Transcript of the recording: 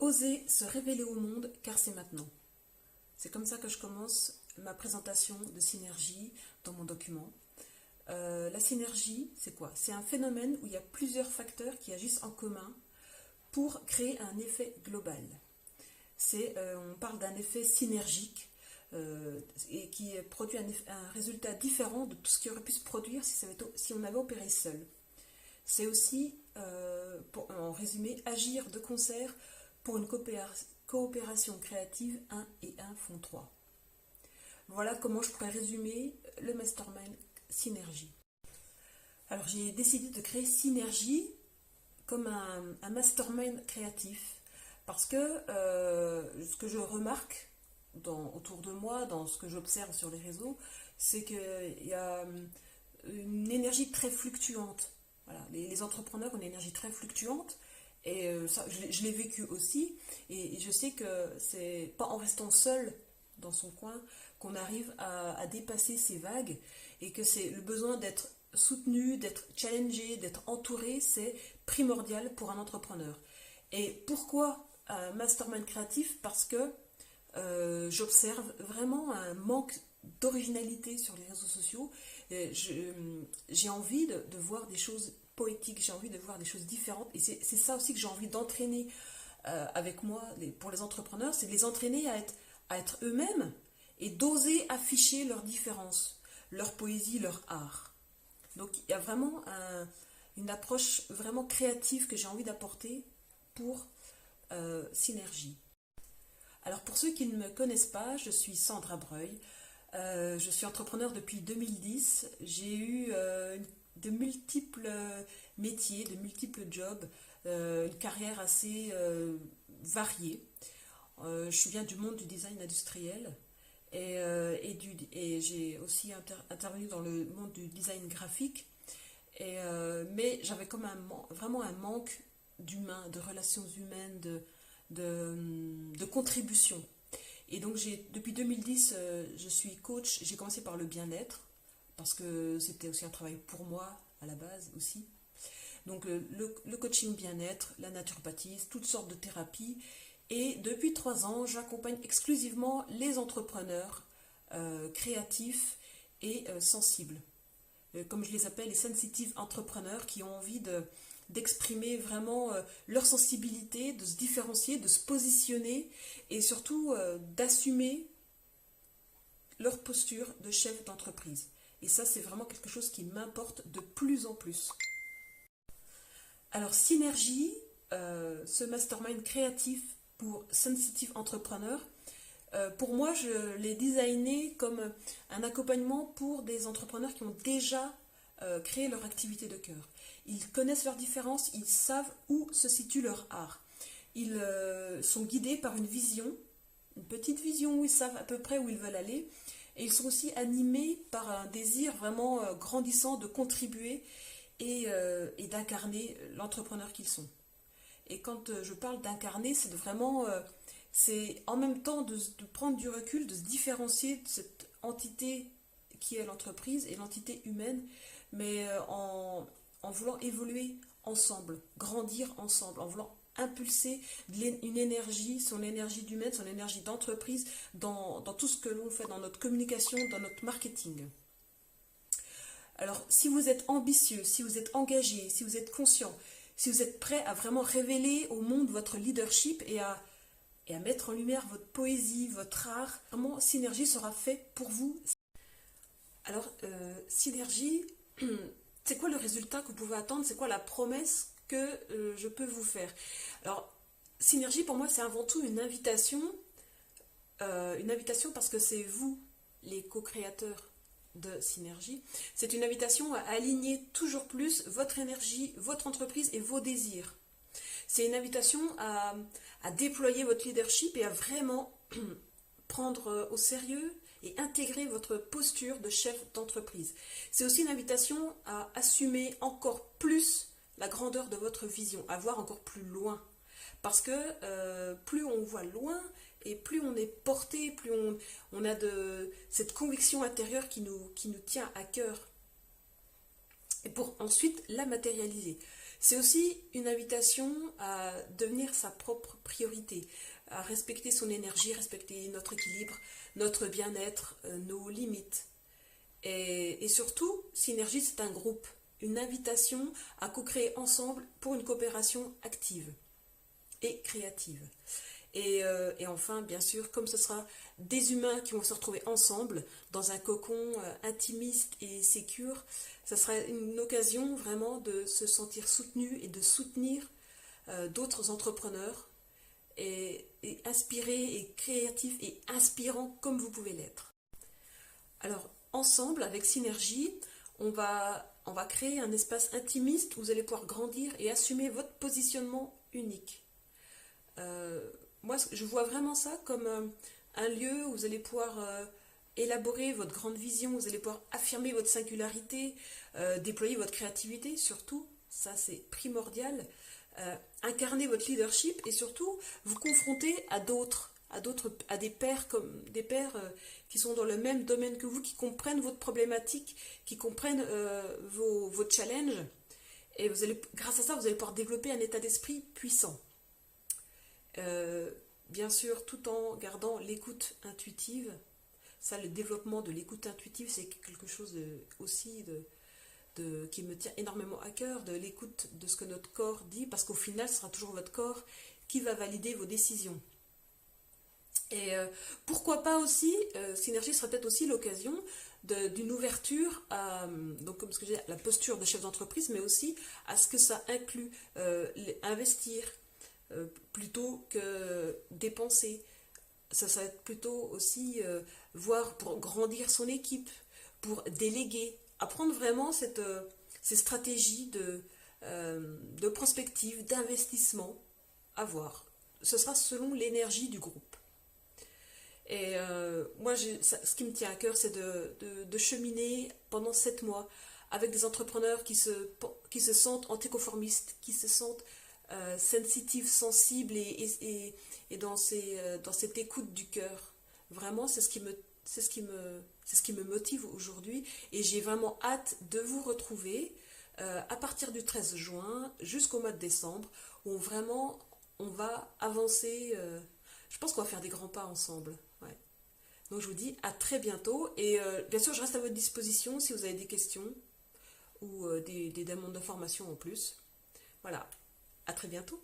Oser se révéler au monde car c'est maintenant. C'est comme ça que je commence ma présentation de synergie dans mon document. La synergie, c'est quoi? C'est un phénomène où il y a plusieurs facteurs qui agissent en commun pour créer un effet global. On parle d'un effet synergique et qui produit un résultat différent de tout ce qui aurait pu se produire si on avait opéré seul. C'est aussi, en résumé, agir de concert pour une coopération créative. 1 et 1 font 3. Voilà comment je pourrais résumer le mastermind synergie. Alors j'ai décidé de créer synergie comme un mastermind créatif parce que ce que je remarque autour de moi, dans ce que j'observe sur les réseaux, c'est qu'il y a une énergie très fluctuante. Voilà, les entrepreneurs ont une énergie très fluctuante et ça, je l'ai vécu aussi et je sais que c'est pas en restant seul dans son coin qu'on arrive à dépasser ces vagues et que c'est le besoin d'être soutenu, d'être challengé, d'être entouré, c'est primordial pour un entrepreneur. Et pourquoi un mastermind créatif? Parce que j'observe vraiment un manque d'originalité sur les réseaux sociaux. J'ai envie de voir des choses poétiques, j'ai envie de voir des choses différentes et c'est ça aussi que j'ai envie d'entraîner avec moi pour les entrepreneurs, c'est de les entraîner à être eux-mêmes et d'oser afficher leurs différences, leur poésie, leur art. Donc il y a vraiment une approche vraiment créative que j'ai envie d'apporter pour synergie. Alors pour ceux qui ne me connaissent pas, je suis Sandra Breuil, je suis entrepreneur depuis 2010, j'ai eu de multiples métiers, de multiples jobs, une carrière assez variée. Je viens du monde du design industriel et j'ai aussi intervenu dans le monde du design graphique, mais j'avais comme vraiment un manque d'humain, de relations humaines, de contribution. Et donc depuis 2010, je suis coach, j'ai commencé par le bien-être, parce que c'était aussi un travail pour moi à la base aussi. Donc le coaching bien-être, la naturopathie, toutes sortes de thérapies. Et depuis 3 ans, j'accompagne exclusivement les entrepreneurs créatifs et sensibles. Comme je les appelle, les sensitive entrepreneurs qui ont envie d'exprimer vraiment leur sensibilité, de se différencier, de se positionner et surtout d'assumer leur posture de chef d'entreprise. Et ça, c'est vraiment quelque chose qui m'importe de plus en plus. Alors, Synergie, ce mastermind créatif pour sensitive entrepreneurs, pour moi, je l'ai designé comme un accompagnement pour des entrepreneurs qui ont déjà créé leur activité de cœur. Ils connaissent leurs différences, ils savent où se situe leur art. Ils sont guidés par une vision, une petite vision où ils savent à peu près où ils veulent aller. Et ils sont aussi animés par un désir vraiment grandissant de contribuer et d'incarner l'entrepreneur qu'ils sont. Et quand je parle d'incarner, c'est vraiment, c'est en même temps de prendre du recul, de se différencier de cette entité qui est l'entreprise et l'entité humaine, mais en voulant évoluer ensemble, grandir ensemble, en voulant impulser une énergie, son énergie d'humaine, son énergie d'entreprise dans tout ce que l'on fait, dans notre communication, dans notre marketing. Alors, si vous êtes ambitieux, si vous êtes engagé, si vous êtes conscient, si vous êtes prêt à vraiment révéler au monde votre leadership et à mettre en lumière votre poésie, votre art, vraiment, Synergie sera fait pour vous. Alors, Synergie, c'est quoi le résultat que vous pouvez attendre? C'est quoi la promesse que je peux vous faire? Alors, Synergie, pour moi, c'est avant tout une invitation parce que c'est vous, les co-créateurs de Synergie. C'est une invitation à aligner toujours plus votre énergie, votre entreprise et vos désirs. C'est une invitation à déployer votre leadership et à vraiment prendre au sérieux et intégrer votre posture de chef d'entreprise. C'est aussi une invitation à assumer encore plus la grandeur de votre vision, à voir encore plus loin. Parce que plus on voit loin et plus on est porté, plus on a cette conviction intérieure qui nous tient à cœur. Et pour ensuite la matérialiser. C'est aussi une invitation à devenir sa propre priorité, à respecter son énergie, respecter notre équilibre, notre bien-être, nos limites. Et surtout, Synergie, c'est un groupe, une invitation à co-créer ensemble pour une coopération active et créative. Et enfin, bien sûr, comme ce sera des humains qui vont se retrouver ensemble dans un cocon intimiste et sécure, ça sera une occasion vraiment de se sentir soutenu et de soutenir d'autres entrepreneurs et inspirés et créatifs et inspirants comme vous pouvez l'être. Alors, ensemble, avec Synergie, on va créer un espace intimiste où vous allez pouvoir grandir et assumer votre positionnement unique. Moi, je vois vraiment ça comme un lieu où vous allez pouvoir élaborer votre grande vision, vous allez pouvoir affirmer votre singularité, déployer votre créativité, surtout, ça c'est primordial, incarner votre leadership et surtout vous confronter à des pairs qui sont dans le même domaine que vous, qui comprennent votre problématique, qui comprennent vos challenges, et grâce à ça, vous allez pouvoir développer un état d'esprit puissant. Bien sûr, tout en gardant l'écoute intuitive. Ça, le développement de l'écoute intuitive, c'est quelque chose qui me tient énormément à cœur, de l'écoute de ce que notre corps dit, parce qu'au final, ce sera toujours votre corps qui va valider vos décisions. Et pourquoi pas aussi, Synergie sera peut-être aussi l'occasion d'une ouverture à, donc comme ce que je disais, la posture de chef d'entreprise, mais aussi à ce que ça inclut investir, plutôt que dépenser. Ça va être plutôt aussi voir pour grandir son équipe, pour déléguer, apprendre vraiment ces stratégies de prospective, d'investissement à voir. Ce sera selon l'énergie du groupe. Et moi, ce qui me tient à cœur, c'est de cheminer pendant 7 mois avec des entrepreneurs qui se sentent anticonformistes, qui se sentent sensitive, sensible et dans cette écoute du cœur. Vraiment, c'est ce qui me motive aujourd'hui, et j'ai vraiment hâte de vous retrouver à partir du 13 juin jusqu'au mois de décembre, où vraiment on va avancer. Je pense qu'on va faire des grands pas ensemble. Ouais. Donc je vous dis à très bientôt, et bien sûr je reste à votre disposition si vous avez des questions ou des demandes d'informations en plus. Voilà. À très bientôt.